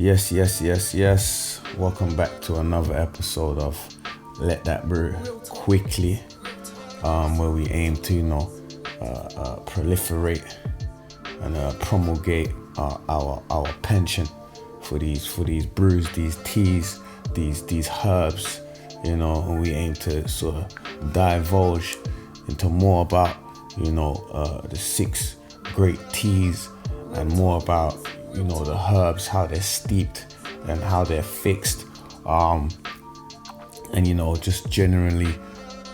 Yes. Welcome back to another episode of Let That Brew Quickly, where we aim to, proliferate and promulgate our penchant for these brews, these teas, these herbs, and we aim to sort of divulge into more about, the 6 great teas and more about, the herbs, how they're steeped and how they're fixed, and just generally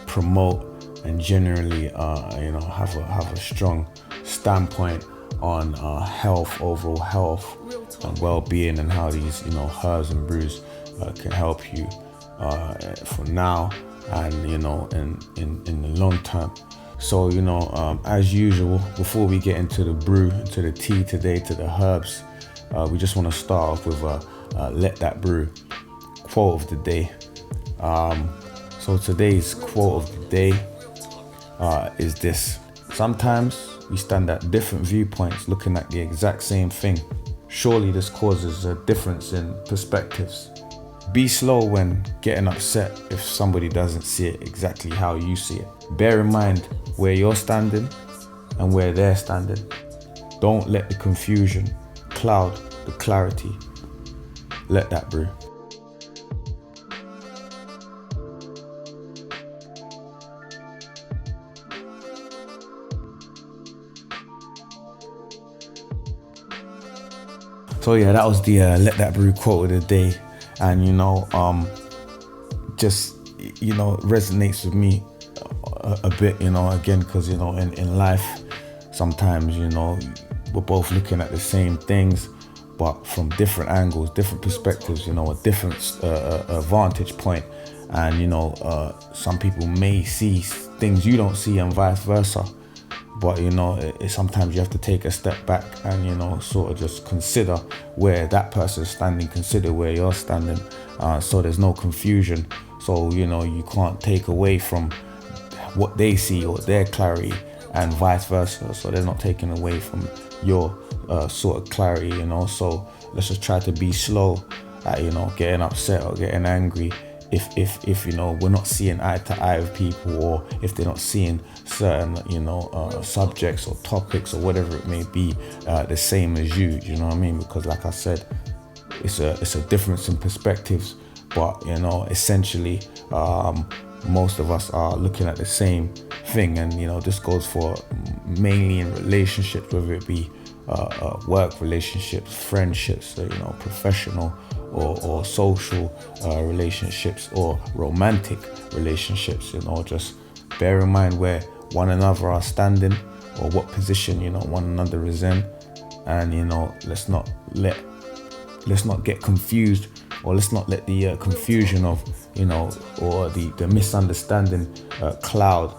promote and generally have a strong standpoint on overall health and well-being, and how these herbs and brews can help you for now and in the long term. So as usual, before we get into the brew, to the tea today, to the herbs, we just want to start off with Let That Brew quote of the day. So today's quote of the day is this: sometimes we stand at different viewpoints looking at the exact same thing. Surely this causes a difference in perspectives. Be slow when getting upset if somebody doesn't see it exactly how you see it. Bear in mind where you're standing and where they're standing. Don't let the confusion cloud the clarity. Let that brew. So yeah, that was the Let That Brew quote of the day, and just resonates with me a bit, again, because in life sometimes we're both looking at the same things, but from different angles, different perspectives, a different vantage point, and some people may see things you don't see and vice versa. But sometimes you have to take a step back and sort of just consider where that person's standing, consider where you're standing, so there's no confusion. So you can't take away from what they see or their clarity, and vice versa. So they're not taking away from your sort of clarity. So let's just try to be slow at getting upset or getting angry if we're not seeing eye to eye with people, or if they're not seeing certain subjects or topics or whatever it may be the same as you. You know what I mean? Because like I said, it's a difference in perspectives, but essentially most of us are looking at the same thing. And this goes for mainly in relationships, whether it be work relationships, friendships, professional or social relationships, or romantic relationships. Just bear in mind where one another are standing, or what position one another is in, and let's not get confused, or let's not let the confusion of or the misunderstanding cloud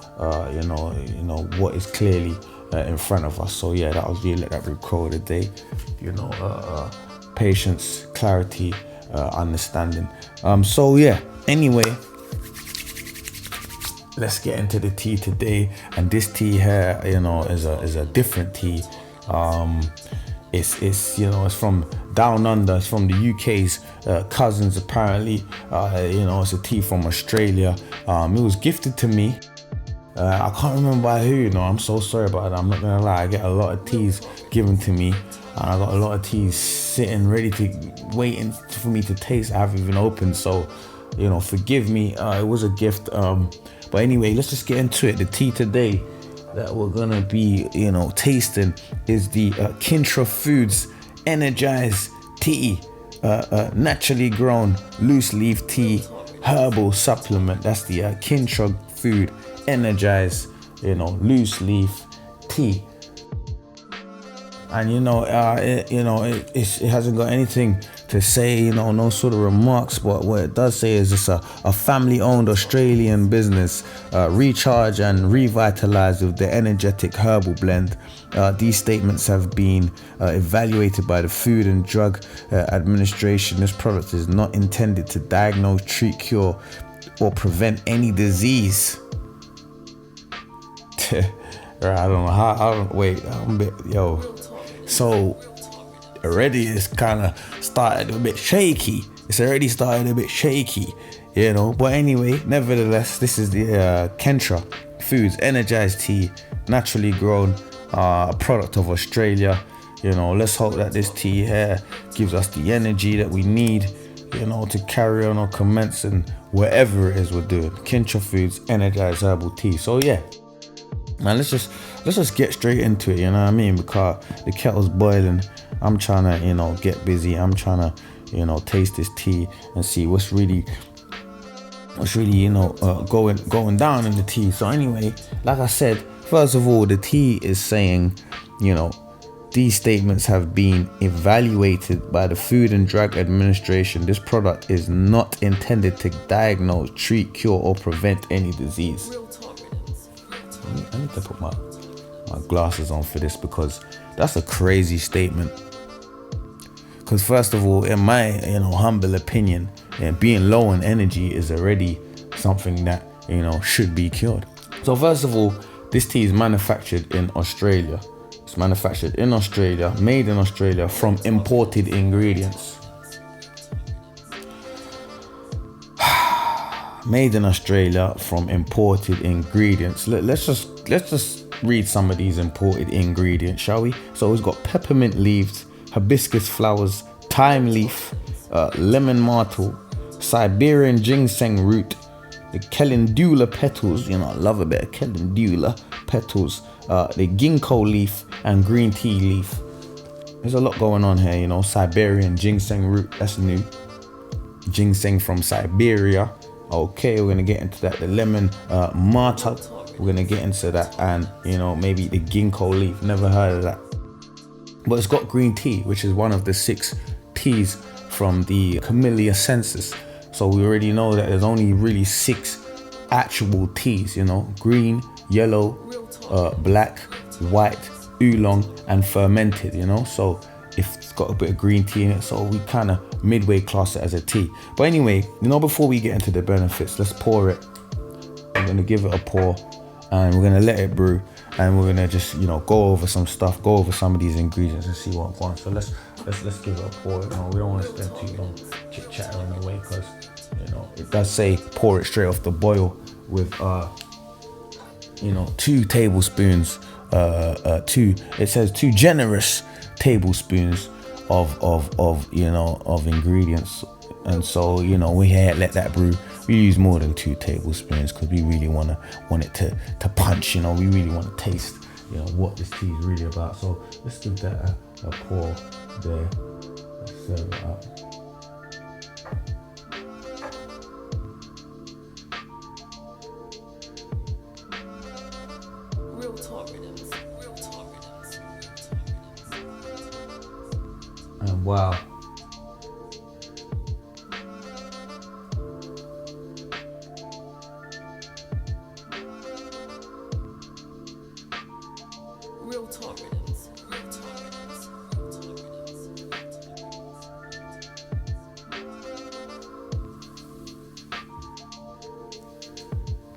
what is clearly in front of us. So yeah, that was really Let That Brew quote of the day. Patience, clarity, understanding. So yeah, anyway, let's get into the tea today. And this tea here, is a different tea. It's from down under. It's from the UK's cousins, apparently. It's a tea from Australia. It was gifted to me. I can't remember by who. I'm so sorry about that. I'm not gonna lie. I get a lot of teas given to me, and I got a lot of teas sitting ready waiting for me to taste. I haven't even opened, so forgive me. It was a gift. But anyway, let's just get into it. The tea today that we're gonna be tasting is the Kintra Foods Energise Tea, naturally grown loose leaf tea herbal supplement. That's the Kintra Food Energise loose leaf tea. And it hasn't got anything to say, no sort of remarks, but what it does say is it's a family-owned Australian business, recharge and revitalize with the energetic herbal blend. These statements have been evaluated by the Food and Drug Administration. This product is not intended to diagnose, treat, cure, or prevent any disease. I don't know how. So already it's kind of started a bit shaky. You know. But anyway, nevertheless, this is the Kintra Foods Energise Tea, naturally grown, a product of Australia. You know, let's hope that this tea here gives us the energy that we need, you know, to carry on or commence and whatever it is we're doing. Kintra Foods Energise Herbal Tea. So yeah, man, let's just get straight into it. You know what I mean? Because the kettle's boiling. I'm trying to, you know, get busy. I'm trying to, you know, taste this tea and see what's really, you know, going down in the tea. So anyway, like I said, first of all, the tea is saying, you know, these statements have been evaluated by the Food and Drug Administration. This product is not intended to diagnose, treat, cure, or prevent any disease. I need to put my glasses on for this, because that's a crazy statement. Because first of all, in my, you know, humble opinion, being low in energy is already something that, you know, should be cured. So first of all, this tea is manufactured in Australia. It's manufactured in Australia, made in Australia from imported ingredients. Made in Australia from imported ingredients. Let's just read some of these imported ingredients, shall we? So it's got peppermint leaves, hibiscus flowers, thyme leaf, lemon myrtle, Siberian ginseng root, the calendula petals. You know, I love a bit of calendula petals. The ginkgo leaf and green tea leaf. There's a lot going on here, you know. Siberian ginseng root, that's new. Ginseng from Siberia. Okay, we're gonna get into that. The lemon myrtle, we're gonna get into that, and you know, maybe the ginkgo leaf. Never heard of that. But it's got green tea, which is one of the 6 teas from the Camellia census. So we already know that there's only really 6 actual teas, you know, green, yellow, black, white, oolong, and fermented, you know. So if it's got a bit of green tea in it, so we kind of midway class it as a tea. But anyway, you know, before we get into the benefits, let's pour it. I'm gonna give it a pour, and we're gonna let it brew, and we're gonna just, you know, go over some stuff, go over some of these ingredients and see what I'm going. So let's give it a pour. You know, we don't want to spend too long chit chatting away, because you know it does say pour it straight off the boil with you know, 2 tablespoons, it says 2 generous tablespoons of you know, of ingredients. And so, you know, we here let that brew. We use more than 2 tablespoons because we really want it to punch, you know. We really want to taste, you know, what this tea is really about. So let's give that a pour there. Let's serve it up. And wow.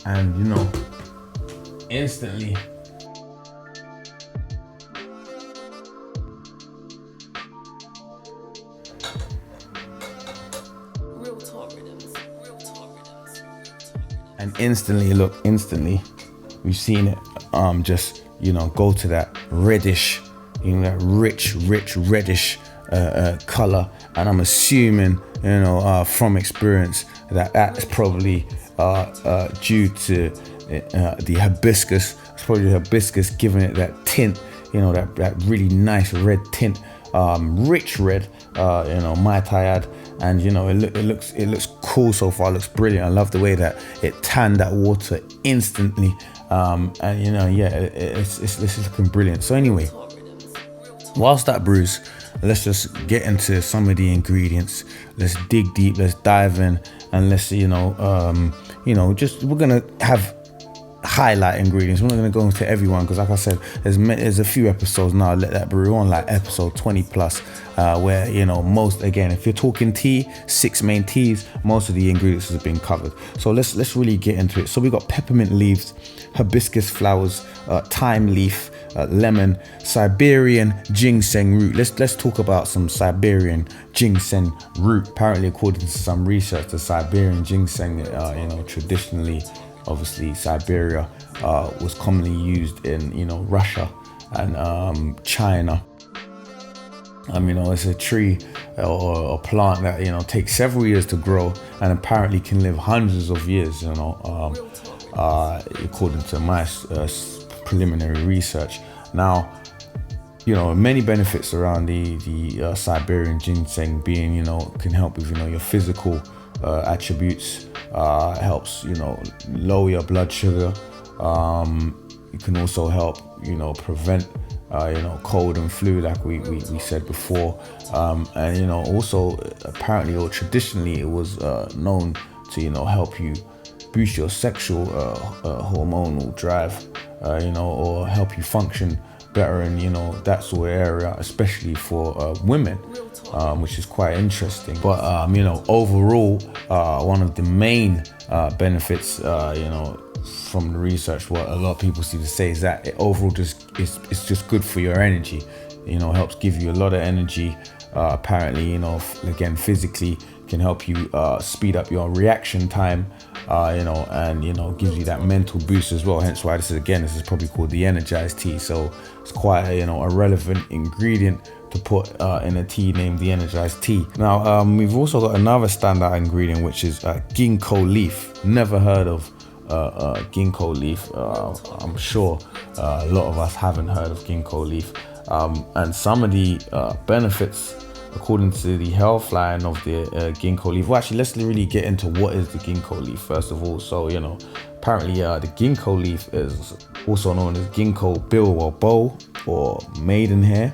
And you know, instantly instantly we've seen it just, you know, go to that reddish, you know, that rich reddish color. And I'm assuming, you know, from experience, that's probably due to the hibiscus. It's probably the hibiscus giving it that tint, you know, that really nice red tint, rich red, you know, might I add. And you know, it looks cool so far. It looks brilliant. I love the way that it tanned that water instantly. And you know, yeah, it's looking brilliant. So anyway, whilst that brews, let's just get into some of the ingredients. Let's dig deep. Let's dive in, and let's, you know, just we're gonna have highlight ingredients. We're not going to go into everyone, because like I said, there's a few episodes now. Let that brew on, like episode 20 plus, where, you know, most, again, if you're talking tea, 6 main teas, most of the ingredients have been covered. So let's really get into it. So we got peppermint leaves, hibiscus flowers, thyme leaf, lemon, Siberian ginseng root. Let's talk about some Siberian ginseng root. Apparently, according to some research, the Siberian ginseng, traditionally, obviously Siberia was commonly used in Russia and China. It's a tree or a plant that takes several years to grow and apparently can live hundreds of years. According to my preliminary research. Now, many benefits around the Siberian ginseng being, can help with your physical attributes. Helps lower your blood sugar. It can also help prevent cold and flu, like we said before, and also apparently or traditionally it was known to help you boost your sexual hormonal drive, or help you function better in that sort of area, especially for women, which is quite interesting. But overall, one of the main benefits, from the research, what a lot of people seem to say is that it overall it's just good for your energy. Helps give you a lot of energy. Apparently, again, physically can help you speed up your reaction time, and gives you that mental boost as well. Hence why this is probably called the Energise Tea. So it's quite a relevant ingredient to put in a tea named the Energise Tea. Now, we've also got another standout ingredient, which is ginkgo leaf. Never heard of ginkgo leaf. I'm sure a lot of us haven't heard of ginkgo leaf. And some of the benefits, according to the health line of the ginkgo leaf. Well, actually, let's really get into what is the ginkgo leaf first of all. So, apparently the ginkgo leaf is also known as ginkgo bill or bow or maidenhair.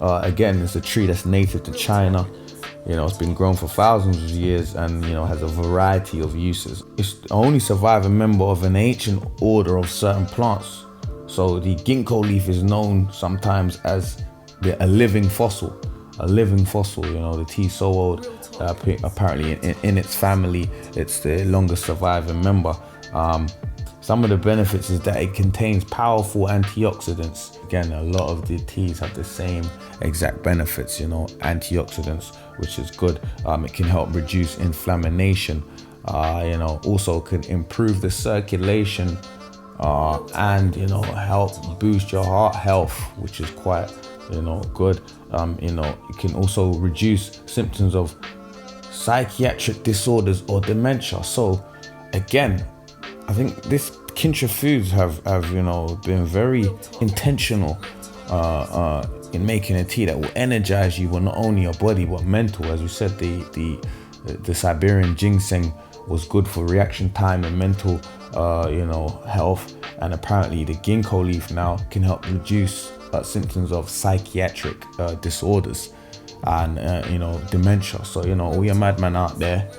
Again, it's a tree that's native to China. It's been grown for thousands of years and, has a variety of uses. It's the only surviving member of an ancient order of certain plants. So the ginkgo leaf is known sometimes as a living fossil. The tea is so old, apparently in its family, it's the longest surviving member. Some of the benefits is that it contains powerful antioxidants. Again, a lot of the teas have the same exact benefits, antioxidants, which is good. It can help reduce inflammation, also can improve the circulation, and, help boost your heart health, which is quite, good. It can also reduce symptoms of psychiatric disorders or dementia. So again, I think this Kintra Foods have been very intentional in making a tea that will energize you, but not only your body but mental. As we said, the Siberian ginseng was good for reaction time and mental health, and apparently the ginkgo leaf now can help reduce symptoms of psychiatric disorders and dementia. So all your madmen out there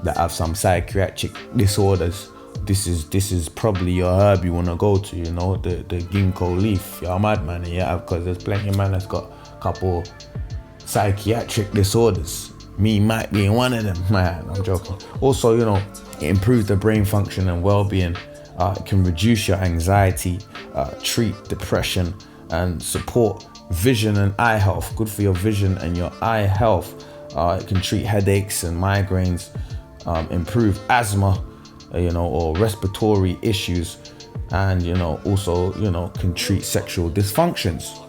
that have some psychiatric disorders, this is probably your herb you want to go to, the ginkgo leaf. You're a madman, because there's plenty of man that's got a couple psychiatric disorders. Me might be one of them, man. I'm joking. Also, it improves the brain function and well-being. It can reduce your anxiety, treat depression, and support vision and eye health. Good for your vision and your eye health. It can treat headaches and migraines, improve asthma, or respiratory issues, and also can treat sexual dysfunctions.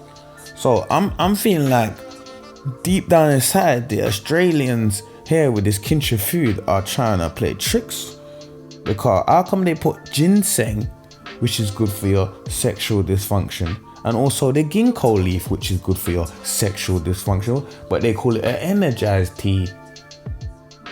So I'm feeling like deep down inside, the Australians here with this Kintra food are trying to play tricks, because how come they put ginseng, which is good for your sexual dysfunction, and also the ginkgo leaf, which is good for your sexual dysfunction, but they call it an energized tea?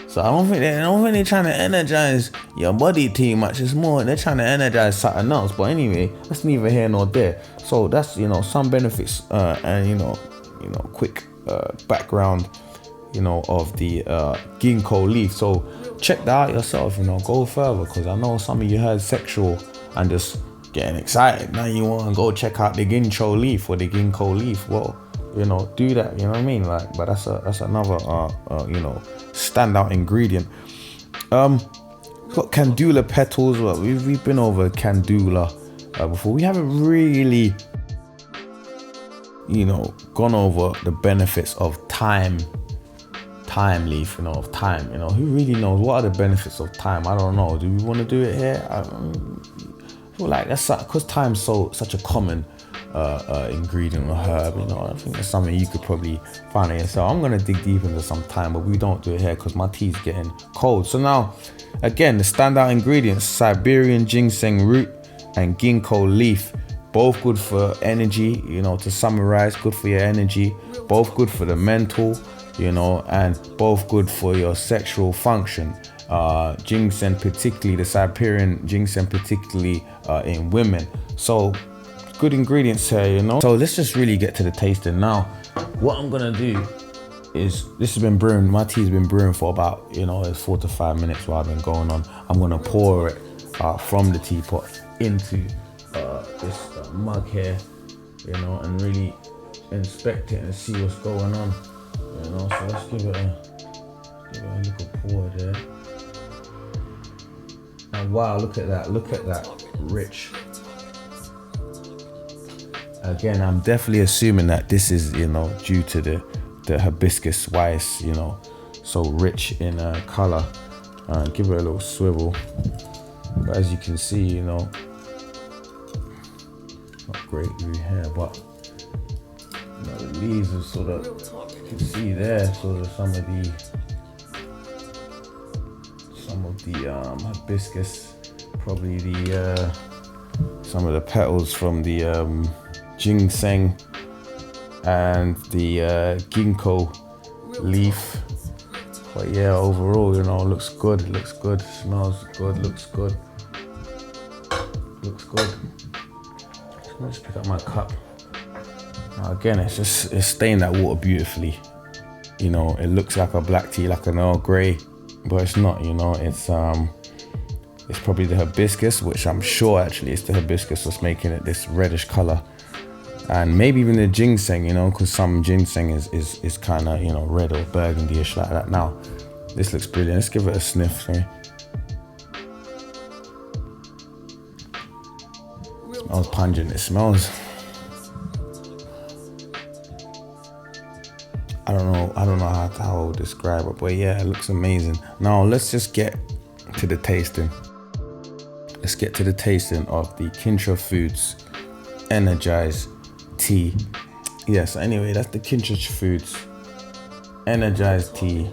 So I don't think they're trying to energize your body too much. It's more they're trying to energize something else. But anyway, that's neither here nor there. So that's some benefits and quick background of the ginkgo leaf. So check that out yourself. Go further, because I know some of you heard sexual and just getting excited. Now you want to go check out the ginkgo leaf or the ginkgo leaf. Well, do that. You know what I mean? But that's another standout ingredient. Got candula petals. Well, we've been over candula before. We haven't really gone over the benefits of thyme leaf, of thyme. Who really knows what are the benefits of thyme? I don't know. Do we want to do it here? I feel like that's because thyme's such a common ingredient or herb. I think that's something you could probably find it yourself. I'm gonna dig deep into some thyme, but we don't do it here because my tea's getting cold. So now, again, the standout ingredients: Siberian ginseng root and ginkgo leaf. Both good for energy, to summarize, good for your energy. Both good for the mental, and both good for your sexual function. Ginseng particularly, the Siberian ginseng particularly in women. So good ingredients here, So let's just really get to the tasting. Now, what I'm gonna do is, this has been brewing, my tea's been brewing for about, 4 to 5 minutes while I've been going on. I'm gonna pour it from the teapot into this mug here, and really inspect it and see what's going on, So let's give it a little pour there. And wow, look at that rich. Again, I'm definitely assuming that this is, due to the hibiscus, why it's, so rich in color. Give it a little swivel. But as you can see, not great here, but the leaves are sort of, you can see there, sort of some of the hibiscus, probably some of the petals from the ginseng and the ginkgo leaf. But yeah, overall, looks good, smells good, looks good. Let's pick up my cup. Now again, it's stained that water beautifully. It looks like a black tea, like an Earl Grey, but it's not. It's probably the hibiscus, which I'm sure actually it's the hibiscus that's making it this reddish color, and maybe even the ginseng. Because some ginseng is kind of red or burgundy-ish like that. Now, this looks brilliant. Let's give it a sniff. Sorry. Smells pungent. It smells. I don't know how I'll describe it, but yeah, it looks amazing. Now let's just get to the tasting. Let's get to the tasting of the Kintra Foods Energise Tea. Yes, anyway, that's the Kintra Foods Energise Tea.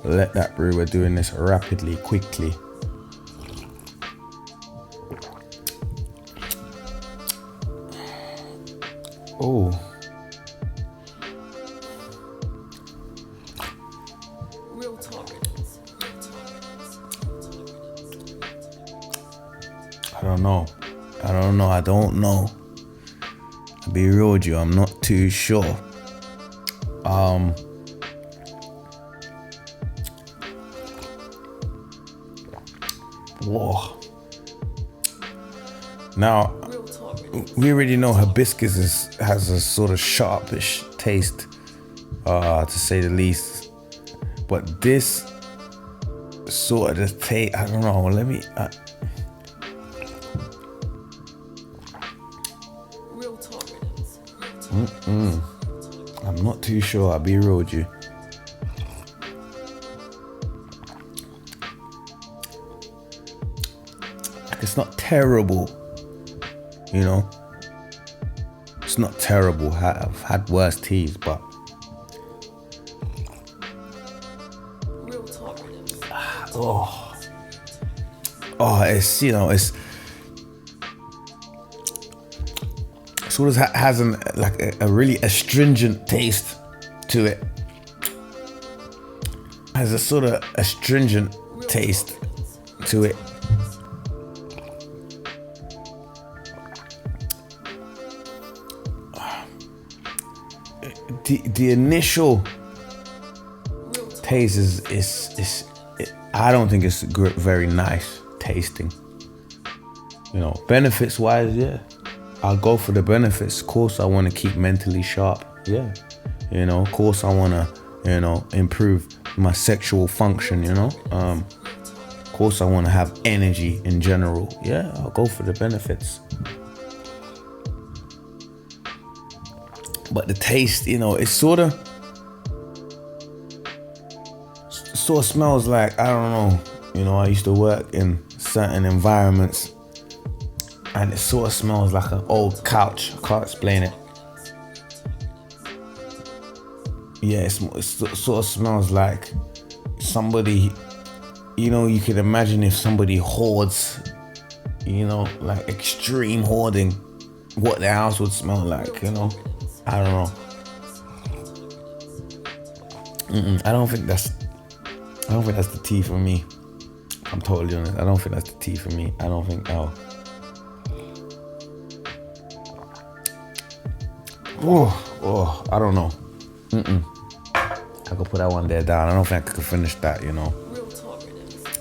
Let that brew. We're doing this rapidly, quickly. Oh. I don't know. To be real with you, I'm not too sure. Whoa. Now, we already know hibiscus has a sort of sharpish taste, to say the least. But this sort of taste, I don't know. Let me. I'm not too sure. I'll be real with you. It's not terrible, It's not terrible. I've had worse teas, but it's it's sort of has a really astringent taste to it. Has a sort of astringent taste to it. The initial taste is I don't think it's very nice tasting. Benefits wise, yeah, I'll go for the benefits. Of course, I want to keep mentally sharp. Yeah, of course, I want to improve my sexual function. Of course, I want to have energy in general. Yeah, I'll go for the benefits. But the taste, it sort of smells like, I don't know, I used to work in certain environments and it sort of smells like an old couch. I can't explain it. Yeah, it sort of smells like somebody, you can imagine if somebody hoards, like extreme hoarding, what their house would smell like, I don't know. I don't think that's the tea for me. I'm totally honest. I don't think that's the tea for me. I don't think, I don't know. I could put that one there down. I don't think I could finish that, RealTalkRiddims.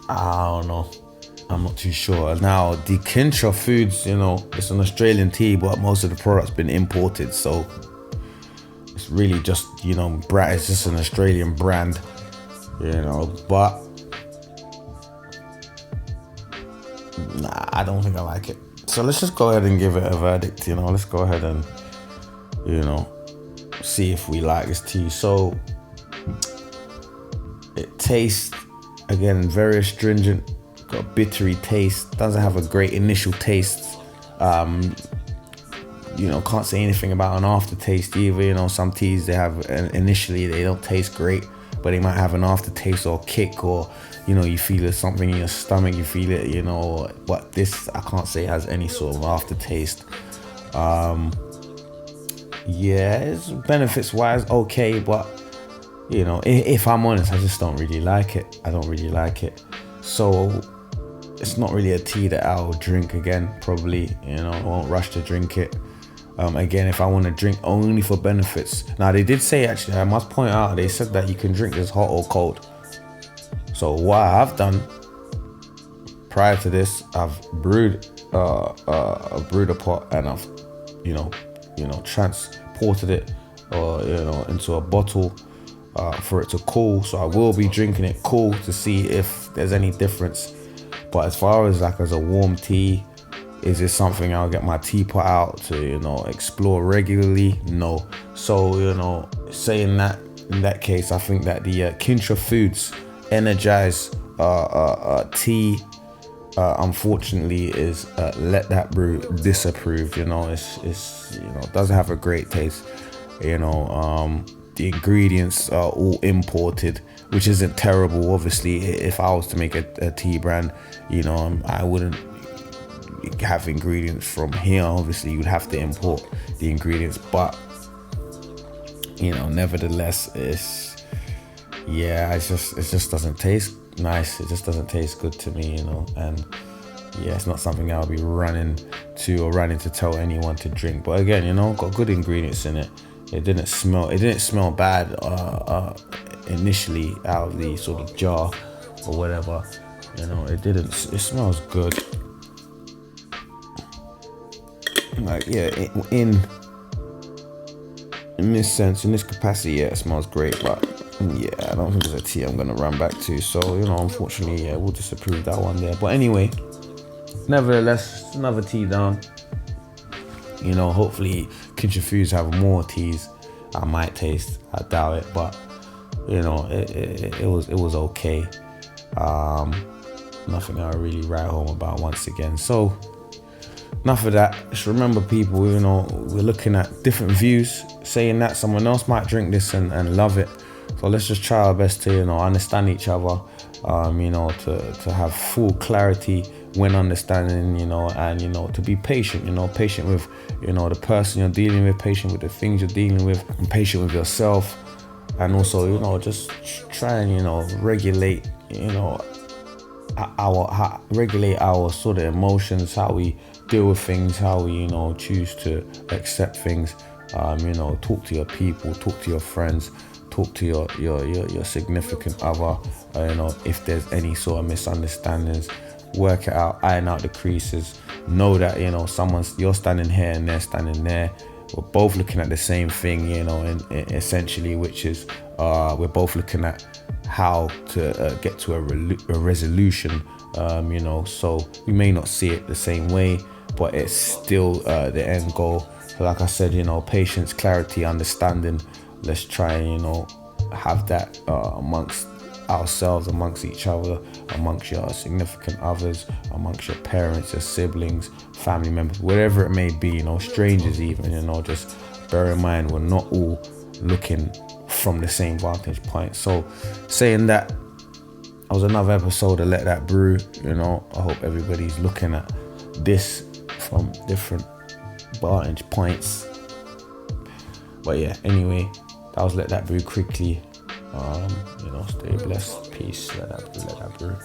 I don't know. I'm not too sure. Now, the Kintra Foods, it's an Australian tea, but most of the product's been imported, so it's really just, it's just an Australian brand, but nah, I don't think I like it. So let's just go ahead and give it a verdict, let's go ahead and, see if we like this tea. So it tastes, again, very astringent, got a bittery taste, doesn't have a great initial taste. Can't say anything about an aftertaste either. Some teas they have initially they don't taste great, but they might have an aftertaste or kick, or you feel it, something in your stomach, you feel it, but this I can't say has any sort of aftertaste. It's benefits wise okay, but if I'm honest, I just don't really like it. I don't really like it. So it's not really a tea that I'll drink again, probably. I won't rush to drink it. Again, if I want to drink only for benefits. Now, they did say, actually, I must point out, they said that you can drink this hot or cold. So what I have done prior to this, I've brewed a pot, and I've, transported it, into a bottle for it to cool. So I will be drinking it cool to see if there's any difference. But as far as as a warm tea, is this something I'll get my teapot out to, explore regularly? No. So, saying that, in that case, I think that the Kintra Foods Energise Tea, unfortunately, is let that brew disapproved. It's doesn't have a great taste. The ingredients are all imported, which isn't terrible. Obviously, if I was to make a tea brand, I wouldn't have ingredients from here. Obviously, you'd have to import the ingredients, but nevertheless, it just doesn't taste nice. It just doesn't taste good to me, and it's not something I'll be running to tell anyone to drink. But again, got good ingredients in it. It didn't smell bad initially out of the sort of jar or whatever. It smells good. In this sense, in this capacity, it smells great, but I don't think there's a tea I'm gonna run back to. So unfortunately, we'll disapprove that one there. But anyway, nevertheless, another tea down. Hopefully Kintra Foods have more teas I might taste. I doubt it, but it was okay. Nothing I really write home about once again. So enough of that. Just remember, people, we're looking at different views. Saying that, someone else might drink this and love it. So let's just try our best to understand each other. To have full clarity when understanding, and to be patient, patient with, the person you're dealing with, patient with the things you're dealing with, and patient with yourself, and also, just try and, regulate, regulate our sort of emotions, how we deal with things, how we, choose to accept things. Talk to your people, talk to your friends, talk to your significant other. If there's any sort of misunderstandings, work it out, iron out the creases. Know that you're standing here and they're standing there. We're both looking at the same thing, and essentially, which is we're both looking at how to get to a resolution You know, so we may not see it the same way, but it's still the end goal. So like I said, you know, patience, clarity, understanding. Let's try and, you know, have that amongst ourselves, amongst each other, amongst your significant others, amongst your parents, your siblings, family members, whatever it may be, you know, strangers even, you know. Just bear in mind, we're not all looking from the same vantage point. So saying that, that was another episode of Let That Brew. You know, I hope everybody's looking at this from different vantage points. But yeah, anyway, that was Let That Brew quickly. You know, stay blessed. Peace. Let that brew.